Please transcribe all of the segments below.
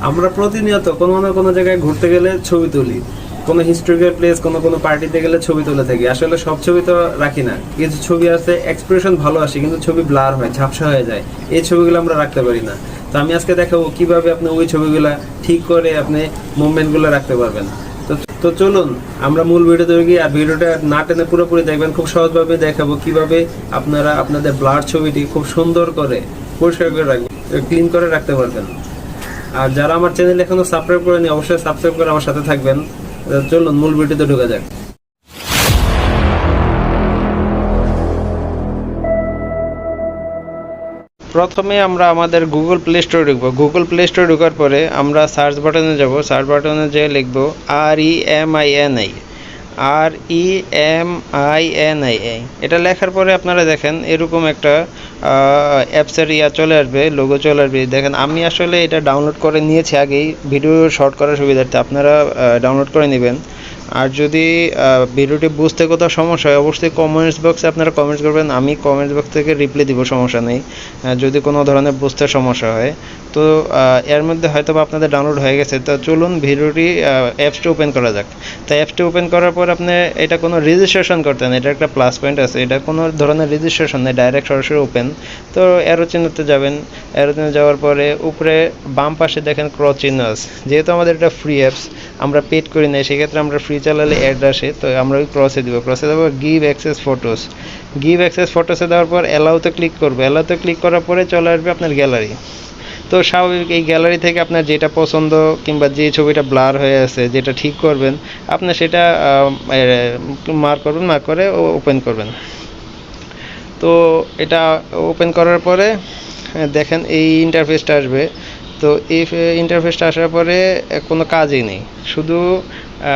আমরা প্রতিনিয়ত কোনো না কোনো জায়গায় ঘুরতে গেলে ছবি তুলি, কোনো হিস্টোরিক্যাল প্লেস, কোনো পার্টিতে গেলে ছবি তুলে থাকি। আসলে সব ছবি তো রাখি না, কিছু ছবি আছে এক্সপ্রেশন ভালো আসে কিন্তু ছবি ব্লার হয়, ঝাপসা হয়ে যায়, এই ছবিগুলো আমরা রাখতে পারি না। তো আমি আজকে দেখাবো কিভাবে আপনি ওই ছবিগুলা ঠিক করে আপনি মুভমেন্টগুলো রাখতে পারবেন। তো চলুন আমরা মূল ভিডিওতে গিয়ে, আর ভিডিওটা না টেনে পুরোপুরি দেখবেন। খুব সহজভাবে দেখাবো কিভাবে আপনারা আপনাদের ব্লার ছবিটি খুব সুন্দর করে পরিষ্কার করে রাখবেন, ক্লিন করে রাখতে পারবেন। আর যারা আমার চ্যানেল এখনো সাবস্ক্রাইব করেনি অবশ্যই সাবস্ক্রাইব করে আমার সাথে থাকবেন। চলুন মূল ভিডিওতে ঢোকা যাক। প্রথমে আমরা আমাদের গুগল প্লে স্টোরে ঢুকবো। গুগল প্লে স্টোরে ঢোকার পরে আমরা সার্চ বাটনে যাব। সার্চ বাটনে যেয়ে লিখব REMINI। এটা লেখার পরে আপনারা দেখেন এরকম একটা অ্যাপসের চলে আসবে, লোগো চলে আসবে। দেখেন আমি আসলে এটা ডাউনলোড করে নিয়েছি আগেই, ভিডিও শর্ট করার সুবিধার্থে আপনারা ডাউনলোড করে নেবেন। আর যদি ভিডিওটি বুঝতে কোথাও সমস্যা হয় অবশ্যই কমেন্টস বক্সে আপনারা কমেন্টস করবেন, আমি কমেন্টস বক্স থেকে রিপ্লাই দিব, সমস্যা নেই। যদি কোনো ধরনের বুঝতে সমস্যা হয় তো এর মধ্যে হয়তো বা আপনাদের ডাউনলোড হয়ে গেছে। তো চলুন ভিডিওটি অ্যাপসটি ওপেন করা যাক। তো অ্যাপসটি ওপেন করার পর আপনি এটা কোনো রেজিস্ট্রেশন করতে না, এটা একটা প্লাস পয়েন্ট আছে, এটা কোনো ধরনের রেজিস্ট্রেশন নেই, ডাইরেক্ট সরাসরি ওপেন। তো অ্যারো চিহ্নতে যাবেন, অ্যারো চিহ্নে যাওয়ার পরে উপরে বাম পাশে দেখেন ক্রস চিহ্ন আছে। যেহেতু আমাদের এটা ফ্রি অ্যাপস, আমরা পেড করি না, সেক্ষেত্রে আমরা ফ্রি চালালে অ্যাড আসে, তো আমরা ওই ক্রসে দিব। ক্রসে দেবো give access photos. Give access ফটোসে দেওয়ার পর অ্যালাউতে ক্লিক করবো। অ্যালাউতে ক্লিক করার পরে চলে আসবে আপনার গ্যালারি। তো স্বাভাবিক এই গ্যালারি থেকে আপনার যেটা পছন্দ কিংবা যে ছবিটা ব্লার হয়ে আছে যেটা ঠিক করবেন আপনি সেটা মার্ক করবেন, মার্ক করে ওপেন করবেন। তো এটা ওপেন করার পরে দেখেন এই ইন্টারফেসটা আসবে। তো এই ইন্টারফেসটা আসার পরে কোনো কাজই নেই, শুধু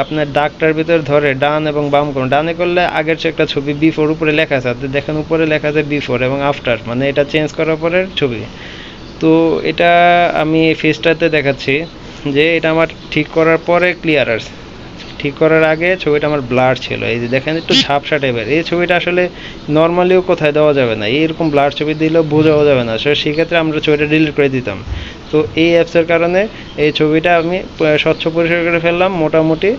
আপনার ডাকটার ভিতর ধরে ডান এবং বাম করুন। ডানে করলে আগের একটা ছবি বিফোর উপরে লেখা আছে, দেখেন উপরে লেখা আছে বিফোর এবং আফটার, মানে এটা চেঞ্জ করার পরের ছবি। তো এটা আমি ফেসটাতে দেখাচ্ছি যে এটা আমার ঠিক করার পরে ক্লিয়ার আসছে, ঠিক করার আগে ছবিটা আমার ব্লার ছিল। এই যে দেখেন একটু ঝাপসা টাইপের, এই ছবিটা আসলে নর্মালিও কোথায় দেওয়া যাবে না, এইরকম ব্লার ছবি দিলেও বোঝাও যাবে না, সেক্ষেত্রে আমরা ছবিটা ডিলিট করে দিতাম। তো এই অ্যাপসের কারণে এই ছবিটা আমি স্বচ্ছ পরিষ্কার করে ফেললাম, মোটামুটি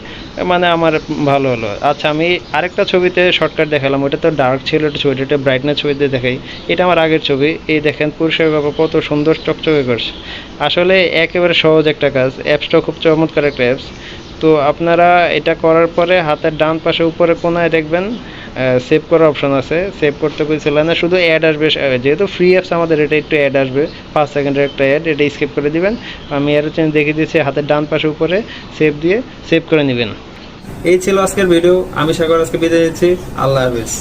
মানে আমার ভালো হলো। আচ্ছা আমি আরেকটা ছবিতে শর্টকাট দেখালাম, ওটা তো ডার্ক ছিল, একটা ছবিটা একটা ব্রাইটনেস ছবিতে দেখাই। এটা আমার আগের ছবি, এই দেখেন পরিষ্কার কত সুন্দর চকচকে করছে। আসলে একেবারে সহজ একটা কাজ, অ্যাপসটা খুব চমৎকার একটা অ্যাপস। তো আপনারা এটা করার পরে হাতের ডান পাশে উপরে কোনায় দেখবেন সেভ করার অপশন আছে। সেভ করতে কইছিল না, শুধু অ্যাড আসবে, যেহেতু ফ্রি অ্যাপস আমাদের এটা একটু অ্যাড আসবে 5 সেকেন্ডের একটা অ্যাড, এটা স্কিপ করে দিবেন। আমি এর চেঞ্জ দেখিয়ে দিচ্ছি, হাতের ডান পাশে উপরে সেভ দিয়ে সেভ করে নেবেন। এই ছিল আজকের ভিডিও, আমি সাগর আজকে বিদায় দিচ্ছি, আল্লাহ হাফেজ।